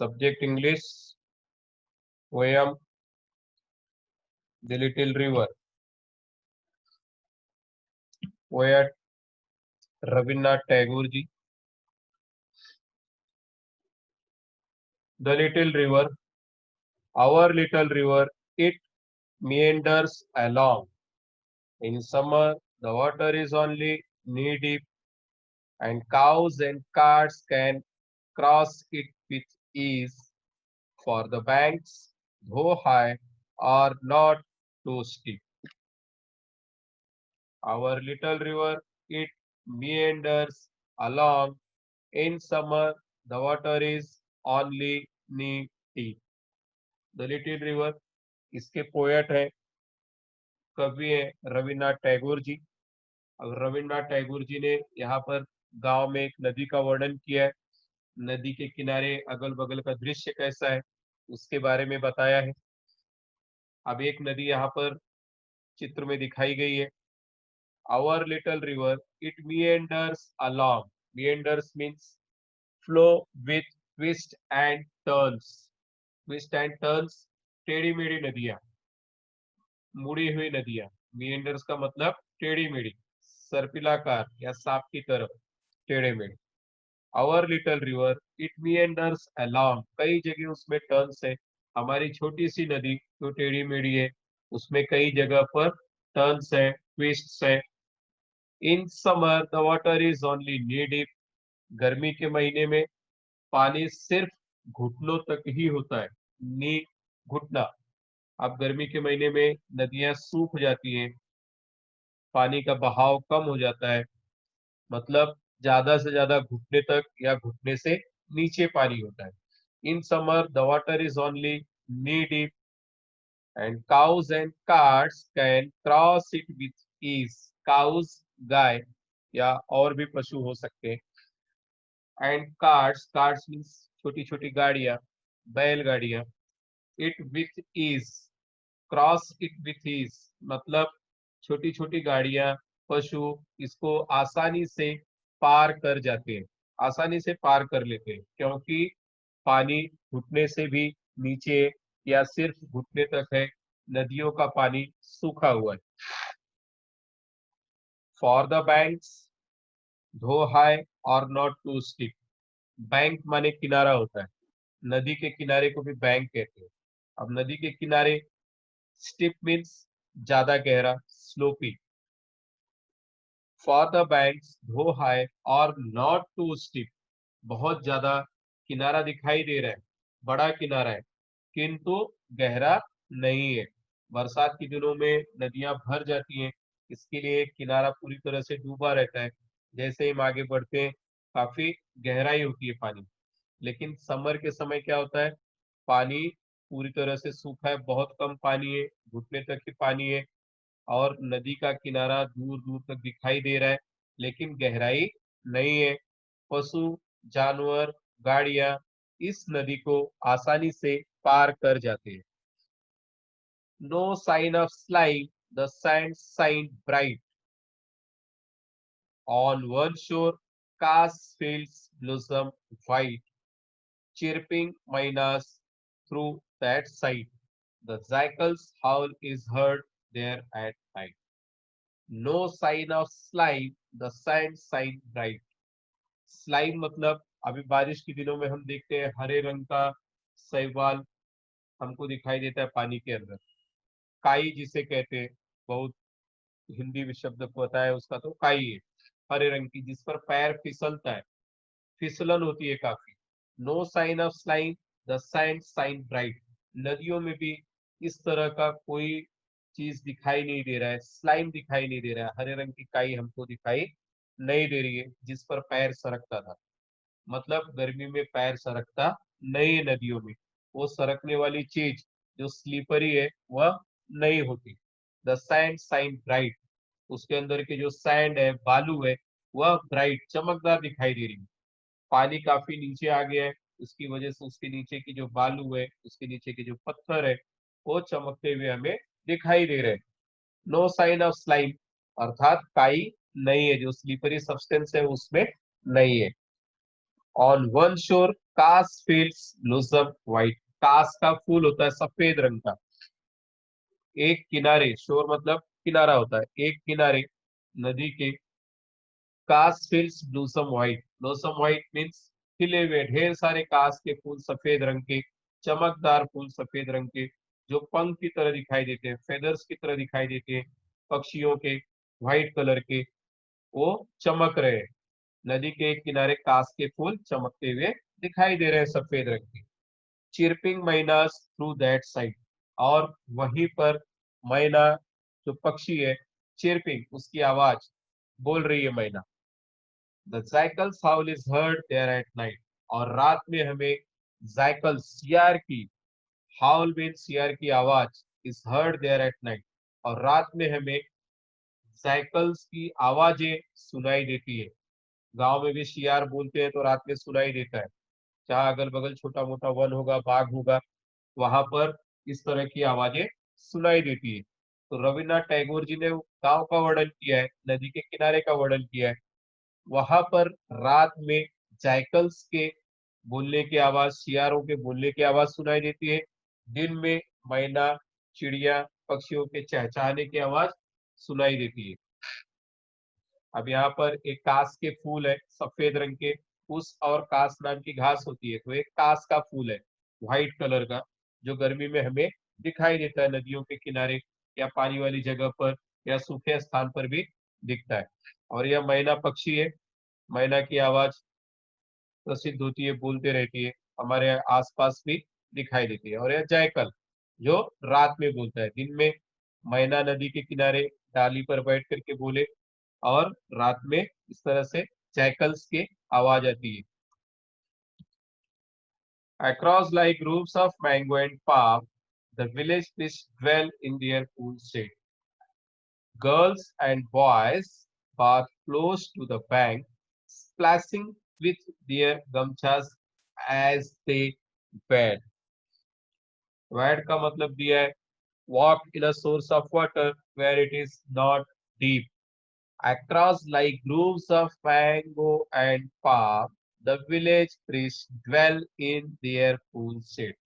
Subject English, poem The Little River. Poet Rabindranath Tagore ji. The little river, our little river, it meanders along. In summer, the water is only knee deep, and cows and carts can cross it with ease, for the banks, though high, are not too steep. Our little river, it meanders along. In summer, the water is only knee deep. The little river, इसके poet है, कवि है रविन्द्रनाथ टैगोर जी। अब रविन्द्रनाथ टैगोर जी ने यहाँ पर गांव में एक नदी का वर्णन किया है। नदी के किनारे अगल बगल का दृश्य कैसा है उसके बारे में बताया है। अब एक नदी यहाँ पर चित्र में दिखाई गई है। Our little river, it meanders along. Meanders means flow with twist and turns. Twist and turns, टेढ़ी मेढ़ी नदियां, मुड़ी हुई नदियां। meanders का मतलब टेढ़ी मेढ़ी, सर्पिलाकार या सांप की तरह टेढ़े मेढ़े। Our little river, it meanders along. कई जगह उसमें टर्न्स है। हमारी छोटी सी नदी जो टेढ़ी मेढ़ी है उसमें कई जगह पर टर्न्स है, ट्विस्ट्स है। In summer the water is only knee deep. गर्मी के महीने में पानी सिर्फ घुटनों तक ही होता है। नी, घुटना। अब गर्मी के महीने में नदियां सूख जाती हैं, पानी का बहाव कम हो जाता है, मतलब ज्यादा से ज्यादा घुटने तक या घुटने से नीचे पानी होता है। In summer the water is only knee deep and cows and carts can cross it with ease. Cows, गाय या और भी पशु हो सकते हैं। एंड कार्ट्स, कार्ट्स मीन्स छोटी छोटी गाड़ियां, बैलगाड़ियां। It with ease, cross it with ease मतलब छोटी छोटी गाड़ियां, पशु इसको आसानी से पार कर जाते हैं, आसानी से पार कर लेते हैं, क्योंकि पानी घुटने से भी नीचे या सिर्फ घुटने तक है। नदियों का पानी सूखा हुआ है। फॉर द बैंक्स, धो हाई और नॉट टू स्टीप। बैंक माने किनारा होता है, नदी के किनारे को भी बैंक कहते हैं। अब नदी के किनारे, स्टीप मीन्स ज्यादा गहरा, स्लोपी। फॉर द बैंक्स, धो हाई और नॉट टू स्टीप, बहुत ज्यादा किनारा दिखाई दे रहा है, बड़ा किनारा है, किंतु गहरा नहीं है। बरसात के दिनों में नदियां भर जाती हैं, इसके लिए किनारा पूरी तरह से डूबा रहता है। जैसे हम आगे बढ़ते हैं काफी गहराई होती है पानी। लेकिन समर के समय क्या होता है, पानी पूरी तरह से सूखा है, बहुत कम पानी है, घुटने तक ही पानी है, और नदी का किनारा दूर दूर तक दिखाई दे रहा है, लेकिन गहराई नहीं है। पशु, जानवर, गाड़ियां इस नदी को आसानी से पार कर जाते हैं। No sign of slime, the sand shine bright on one shore, kash fields blossom white, chirping mynas through that sight. The jackal's howl is heard there at night. No sign of slime, the sand shine bright. Slime मतलब अभी बारिश के दिनों में हम देखते हैं हरे रंग का शैवाल हमको दिखाई देता है पानी के अंदर। काई जिसे कहते हैं, बहुत हिंदी में शब्द पता है उसका, तो काई है हरे रंग की, जिस पर पैर फिसलता है, फिसलन होती है काफी। No sign of slime, the sand shine bright. नदियों में भी इस तरह का कोई चीज दिखाई नहीं दे रहा है, स्लाइम दिखाई नहीं दे रहा है, हरे रंग की काई हमको दिखाई नहीं दे रही है जिस पर पैर सरकता था। मतलब गर्मी में पैर सरकता नहीं है नदियों में, वो सरकने वाली चीज जो स्लीपरी है वह नहीं होती। द सैंड शाइन ब्राइट, उसके अंदर के जो सैंड है, बालू है, वह ब्राइट, चमकदार दिखाई दे रही है। पानी काफी नीचे आ गया है, उसकी वजह से उसके नीचे की जो बालू है, उसके नीचे के जो पत्थर है, वो चमकते हुए हमें दिखाई दे रहे हैं। नो साइन ऑफ स्लाइम, अर्थात काई नहीं है, जो स्लीपरी सब्सटेंस है उसमें नहीं है। ऑन वन शोर कास फील्ड्स ब्लूसम व्हाइट। कास का फूल होता है सफेद रंग का। एक किनारे, शोर मतलब किनारा होता है, एक किनारे नदी के kash fields blossom white. Blossom white means खिले हुए ढेर सारे कास के फूल सफेद रंग के, चमकदार फूल सफेद रंग के, जो पंख की तरह दिखाई देते हैं, फेदर्स की तरह दिखाई देते हैं पक्षियों के, व्हाइट कलर के, वो चमक रहे हैं। नदी के एक किनारे कास के फूल चमकते हुए दिखाई दे रहे हैं सफेद रंग के। चिरपिंग मैनास थ्रू दैट साइड, और वहीं पर मैना जो पक्षी है, चिरपिंग उसकी आवाज बोल रही है मैना। The jackals howl is heard there at night, और रात में हमें जाइकल सियार की, हाउल मीन सियार की आवाज, is heard there at night, और रात में हमें जाइकल्स की आवाजें सुनाई देती है। गांव में भी सियार बोलते हैं तो रात में सुनाई देता है। जहाँ अगल बगल छोटा मोटा वन होगा, बाग होगा, वहां पर इस तरह की आवाजें सुनाई देती है। तो रविन्द्रनाथ टैगोर जी ने गांव का वर्णन किया है, नदी के किनारे का वर्णन किया है। वहां पर रात में जाइकल्स के बोलने की आवाज, सियारों के बोलने की आवाज सुनाई देती है। दिन में मैना, चिड़िया, पक्षियों के चहचहाने की आवाज सुनाई देती है। अब यहाँ पर एक कास के फूल है सफेद रंग के, उस और कास नाम की घास होती है, तो एक कास का फूल है व्हाइट कलर का, जो गर्मी में हमें दिखाई देता है नदियों के किनारे या पानी वाली जगह पर या सूखे स्थान पर भी दिखता है। और यह मैना पक्षी है। मैना की आवाज प्रसिद्ध होती है, बोलते रहती है, हमारे आसपास भी दिखाई देती है। और यह जायकल जो रात में बोलता है, दिन में मैना नदी के किनारे डाली पर बैठ करके बोले, और रात में इस तरह से जैकल्स की आवाज आती है। Across like groves of mango and palm, the village fish dwell in their cool shade. Girls and boys bath close to the bank, splashing with their gamchas as they wade. Wade का मतलब दिया है walk in a source of water where it is not deep. Across like groves of mango and palm, the village priests dwell in their cool shade.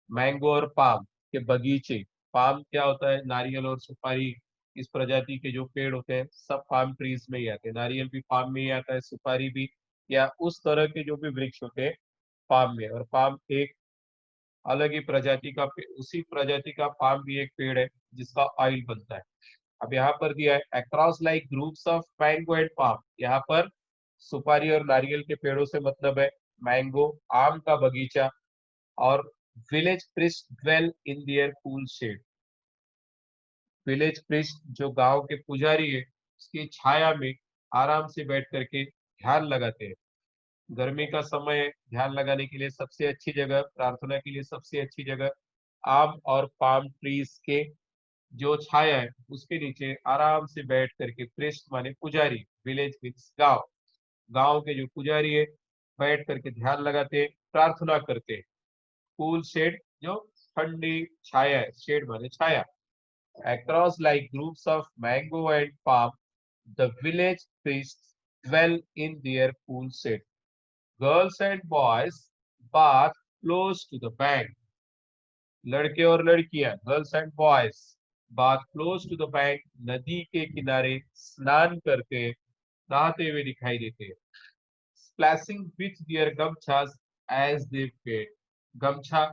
Mango और palm के बगीचे। Palm क्या होता है? नारियल और सुपारी, इस प्रजाति के जो पेड़ होते हैं सब पाम ट्रीज में ही आते हैं। नारियल भी पाम में ही आता है, सुपारी भी, या उस तरह के जो भी वृक्ष होते हैं पाम में। और पाम एक अलग ही प्रजाति का उसी प्रजाति का पाम भी एक पेड़ है जिसका ऑयल बनता है। अब यहाँ पर दिया है across like groups of mango and palm. यहाँ पर सुपारी और नारियल के पेड़ों से मतलब है मैंगो, आम का बगीचा, और village priest dwell in their cool shade. Village priest जो गांव के पुजारी है, उसकी छाया में आराम से बैठ करके ध्यान लगाते हैं। गर्मी का समय है, ध्यान लगाने के लिए सबसे अच्छी जगह, प्रार्थना के लिए सबसे अच्छी जगह आम और पाम ट्रीज के जो छाया है उसके नीचे आराम से बैठ करके, प्रेस्ट माने पुजारी, विलेज मीन्स गांव, गांव के जो पुजारी है बैठ करके ध्यान लगाते हैं, प्रार्थना करते हैं। कूल शेड जो ठंडी छाया है, शेड माने छाया। Across like groups of mango and palm, the village priests dwell in their cool shade. Girls and boys bath close to the bank. लड़के और लड़कियां, girls and boys, bath close to the bank, नदी के किनारे स्नान करते, नहाते हुए दिखाई देते हैं। Splashing with their gamchhas as they wade. गमछा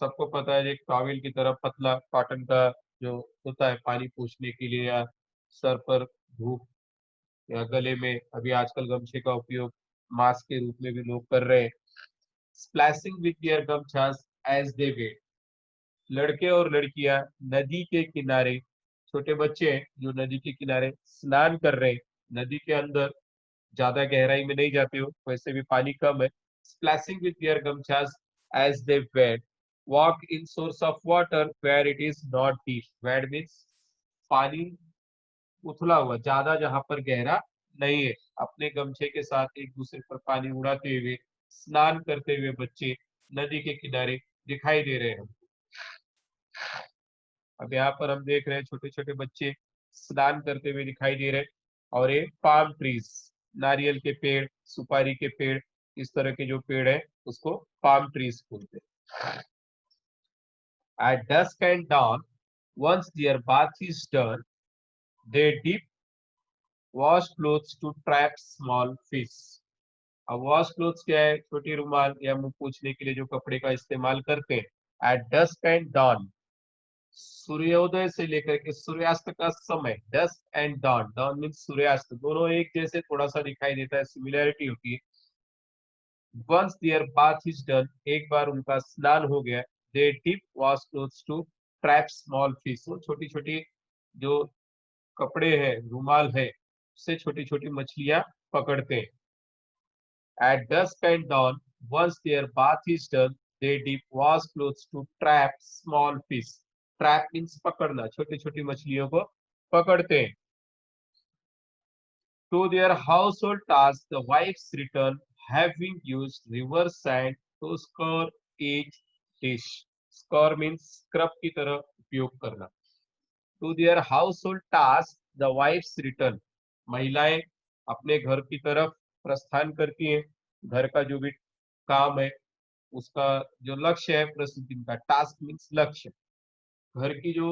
सबको पता है, एक टॉवेल की तरह पतला कॉटन का जो होता है पानी पोंछने के लिए, या सर पर धूप, या गले में अभी आजकल गमछे का उपयोग मास्क के रूप में भी लोग कर रहे हैं। Splashing with their gamchhas as they wade. लड़के और लड़कियां नदी के किनारे, छोटे बच्चे हैं जो नदी के किनारे स्नान कर रहे हैं। नदी के अंदर ज्यादा गहराई में नहीं जाते हो, वैसे भी पानी कम है। Splashing with their gamchhas as they wade, walk in source of water where it is not deep. Wade means पानी उथला हुआ, ज्यादा जहां पर गहरा नहीं है। अपने गमछे के साथ एक दूसरे पर पानी उड़ाते हुए स्नान करते हुए बच्चे नदी के किनारे दिखाई दे रहे हैं। अब यहाँ पर हम देख रहे हैं छोटे छोटे बच्चे स्नान करते हुए दिखाई दे रहे हैं। और ये पाम ट्रीज, नारियल के पेड़, सुपारी के पेड़, इस तरह के जो पेड़ है उसको पाम ट्रीज बोलते हैं। At dusk and dawn, once their bath is done, they dip wash clothes to trap small fish. अब वॉश क्लोथ्स क्या है? छोटी रुमाल या मुंह पोछने के लिए जो कपड़े का इस्तेमाल करते हैं। एट डस्क एंड dawn, सूर्योदय से लेकर के सूर्यास्त का समय। Dusk and dawn, dawn means सूर्यास्त, दोनों एक जैसे थोड़ा सा दिखाई देता है, सिमिलैरिटी होती है। Once their bath is done, एक बार उनका स्नान हो गया, they dip wash cloths to trap small fish. छोटी छोटी जो कपड़े हैं, रुमाल है, उससे छोटी छोटी मछलियां पकड़ते हैं। At dusk and dawn, once their bath is done, they dip wash clothes to trap small fish. Trap means पकड़ना, छोटी छोटी मछलियों को पकड़ते हैं। To their household tasks, the wives return, having used river sand to scrub each dish. Scrub means scrub की तरह उपयोग करना। To their household tasks, the wives return. महिलाएं अपने घर की तरफ प्रस्थान करती हैं। घर का जो भी काम है उसका जो लक्ष्य है, प्रस्तुति का टास्क मीन्स लक्ष्य, घर की जो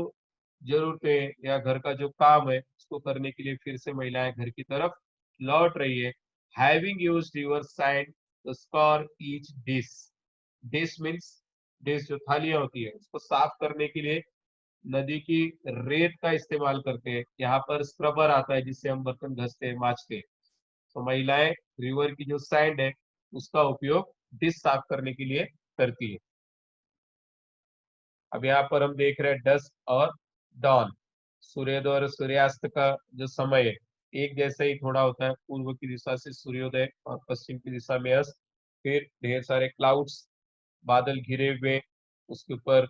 जरूरतें या घर का जो काम है उसको करने के लिए फिर से महिलाएं घर की तरफ लौट रही है। Having use river side to scour each dish. Dish means dish जो थालियां होती है उसको साफ करने के लिए नदी की रेत का इस्तेमाल करते हैं। यहाँ पर स्क्रबर आता है जिससे हम बर्तन घसते हैं, मांजते हैं। तो महिलाएं रिवर की जो सैंड है उसका उपयोग डिश साफ करने के लिए करती है। अब यहाँ पर हम देख रहे हैं डस्क और डॉन, सूर्योदय और सूर्यास्त का जो समय है एक जैसा ही थोड़ा होता है। पूर्व की दिशा से सूर्योदय और पश्चिम की दिशा में अस्त। फिर ढेर सारे क्लाउड्स, बादल घिरे हुए, उसके ऊपर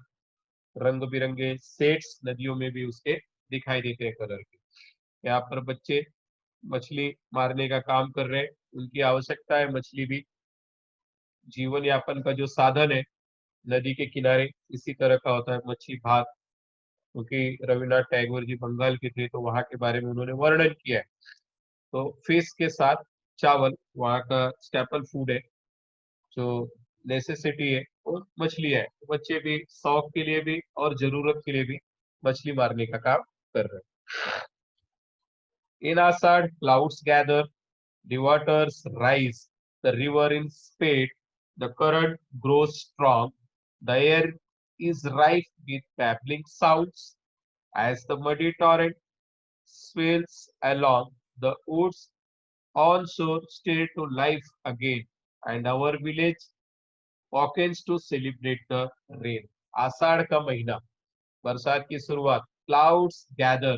रंग बिरंगे सेट्स नदियों में भी उसके दिखाई देते हैं कलर के। यहाँ पर बच्चे मछली मारने का काम कर रहे हैं, उनकी आवश्यकता है। मछली भी जीवन यापन का जो साधन है नदी के किनारे इसी तरह का होता है, मच्छी भात। क्योंकि रविन्द्रनाथ टैगोर जी बंगाल के थे तो वहां के बारे में उन्होंने वर्णन किया है। तो फिश के साथ चावल वहाँ का स्टेपल फूड है, जो नेसेसिटी है, और मछली है। बच्चे भी शौक के लिए भी और जरूरत के लिए भी मछली मारने का काम कर रहे हैं। इन आषाढ़ clouds gather, the waters rise, the river in spate, the current grows strong, the air is rife with babbling sounds as the muddy torrent swells along. The woods on shore stir to life again, and our village awakens to celebrate the rain. आषाढ़ का महीना, बरसात की शुरुआत। Clouds gather,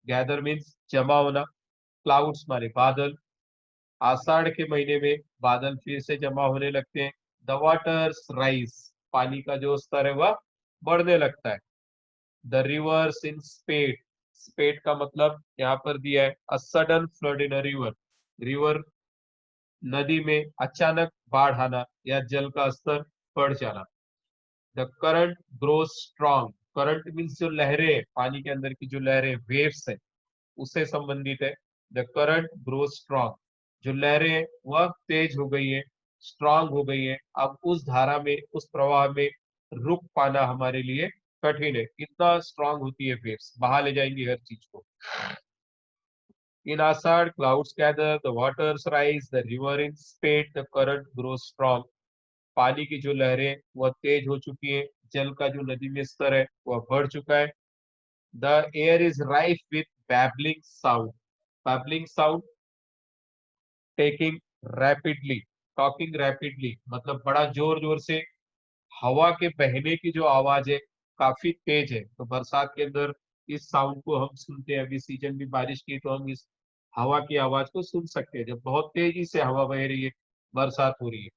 gather means जमा होना, clouds माने बादल। आषाढ़ के महीने में बादल फिर से जमा होने लगते हैं। द वाटर्स राइज, पानी का जो स्तर है वह बढ़ने लगता है। द रिवर्स इन स्पेट, स्पेट का मतलब यहाँ पर दिया है a sudden flood in a river. River नदी में अचानक बाढ़ आना या जल का स्तर बढ़ जाना। The current grows strong, current means जो लहरें हैं, पानी के अंदर की जो लहरें, वेव्स है, उससे संबंधित है। द करंट ग्रोस स्ट्रॉन्ग, जो लहरें हैं वह तेज हो गई है, स्ट्रांग हो गई है। अब उस धारा में, उस प्रवाह में रुक पाना हमारे लिए कठिन है। इतना स्ट्रांग होती है वेव्स, बहा ले जाएंगी हर चीज को। In Ashadh clouds gather, the waters rise, the river in spate, the current grow strong. पानी की जो लहरें वह तेज हो चुकी है, जल का जो नदी में स्तर है वह बढ़ चुका है। The air is rife with babbling sound, babbling sound taking rapidly, talking rapidly मतलब बड़ा जोर जोर से। हवा के बहने की जो आवाज है काफी तेज है। तो बरसात के अंदर इस साउंड को हम सुनते हैं। अभी सीजन भी बारिश की, तो हम इस हवा की आवाज को सुन सकते हैं जब बहुत तेजी से हवा बह रही है, बरसात हो रही है।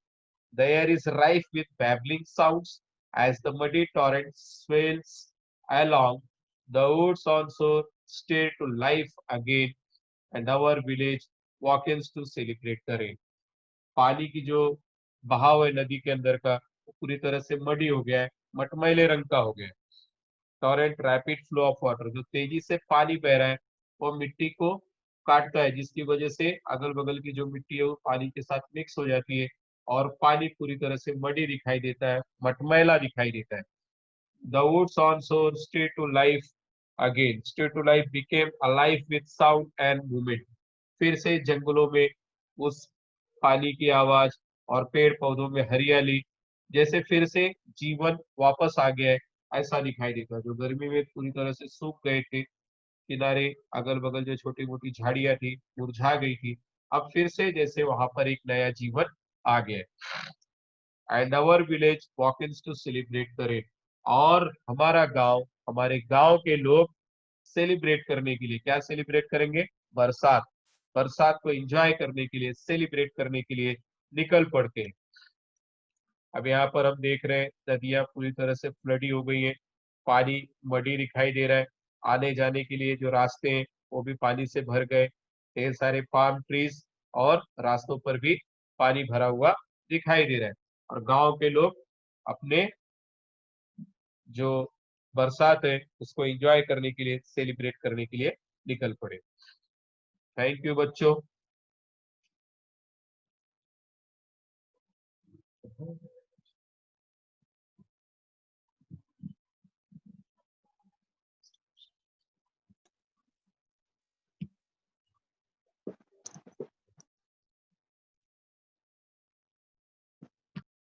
The air is rife with babbling sounds as the muddy torrent swells along. The woods on shore stir to life again, and our village walk-ins to celebrate the rain. पानी की जो बहाव है नदी के अंदर का वो पूरी तरह से मडी हो गया है, मटमैले रंग का हो गया है। Torrent rapid flow of water, जो तेजी से पानी बह रहा है वो मिट्टी को काटता है, जिसकी वजह से अगल बगल की जो मिट्टी है वो पानी के साथ मिक्स हो जाती है और पानी पूरी तरह से मडी दिखाई देता है, मटमैला दिखाई देता है। The woods on shore stay to life again. Stay to life became alive with sound and movement. फिर से जंगलों में उस पानी की आवाज और पेड़ पौधों में हरियाली, जैसे फिर से जीवन वापस आ गया है, ऐसा दिखाई देता है। जो गर्मी में पूरी तरह से सूख गए थे किनारे, अगल बगल जो छोटी मोटी झाड़ियां थी मुरझा गई थी, अब फिर से जैसे वहां पर एक नया जीवन आ गया है। And our village walkings to celebrate the rain. और हमारा गांव, हमारे गांव के लोग सेलिब्रेट करने के लिए, क्या सेलिब्रेट करेंगे? बरसात। बरसात को एंजॉय करने के लिए, सेलिब्रेट करने के लिए निकल पड़ते हैं। अब यहाँ पर हम देख रहे हैं नदियां पूरी तरह से फ्लडी हो गई है, पानी मडी दिखाई दे रहा है, आने जाने के लिए जो रास्ते हैं वो भी पानी से भर गए, ढेर सारे पाम ट्रीज और रास्तों पर भी पानी भरा हुआ दिखाई दे रहा है। और गांव के लोग अपने जो बरसात है उसको एंजॉय करने के लिए, सेलिब्रेट करने के लिए निकल पड़े। थैंक यू बच्चों।